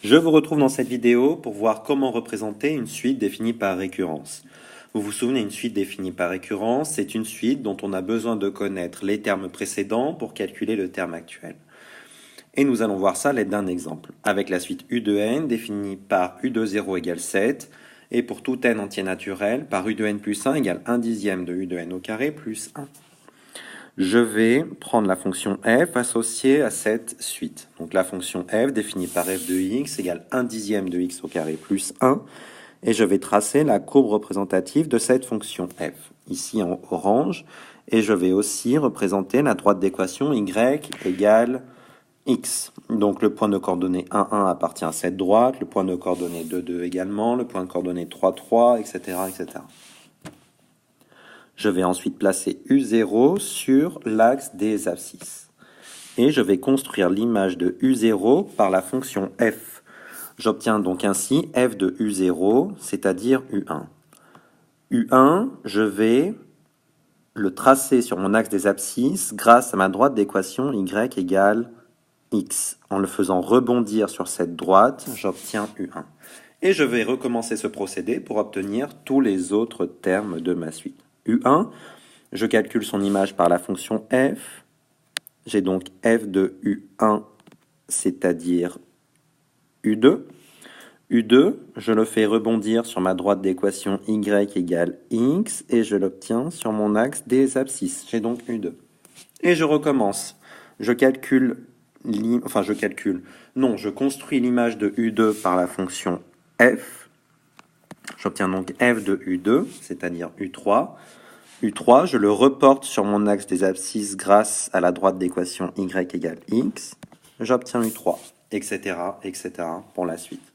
Je vous retrouve dans cette vidéo pour voir comment représenter une suite définie par récurrence. Vous vous souvenez, une suite définie par récurrence, c'est une suite dont on a besoin de connaître les termes précédents pour calculer le terme actuel. Et nous allons voir ça à l'aide d'un exemple, avec la suite U de n définie par U de 0 égale 7, et pour tout n entier naturel, par U de n plus 1 égale 1 dixième de U de n au carré plus 1. Je vais prendre la fonction f associée à cette suite. Donc la fonction f définie par f de x égale 1 dixième de x au carré plus 1. Et je vais tracer la courbe représentative de cette fonction f, ici en orange. Et je vais aussi représenter la droite d'équation y égale x. Donc le point de coordonnées 1, 1 appartient à cette droite, le point de coordonnées 2, 2 également, le point de coordonnées 3, 3, etc., etc. Je vais ensuite placer U0 sur l'axe des abscisses. Et je vais construire l'image de U0 par la fonction f. J'obtiens donc ainsi f de U0, c'est-à-dire U1. U1, je vais le tracer sur mon axe des abscisses grâce à ma droite d'équation y égale x. En le faisant rebondir sur cette droite, j'obtiens U1. Et je vais recommencer ce procédé pour obtenir tous les autres termes de ma suite. U1, je calcule son image par la fonction f. J'ai donc f de U1, c'est-à-dire U2. U2, je le fais rebondir sur ma droite d'équation y égale x et je l'obtiens sur mon axe des abscisses. J'ai donc U2. Et je recommence. Je construis l'image de U2 par la fonction f. J'obtiens donc f de U2, c'est-à-dire U3. U3, je le reporte sur mon axe des abscisses grâce à la droite d'équation y égale x. J'obtiens U3, etc., etc. pour la suite.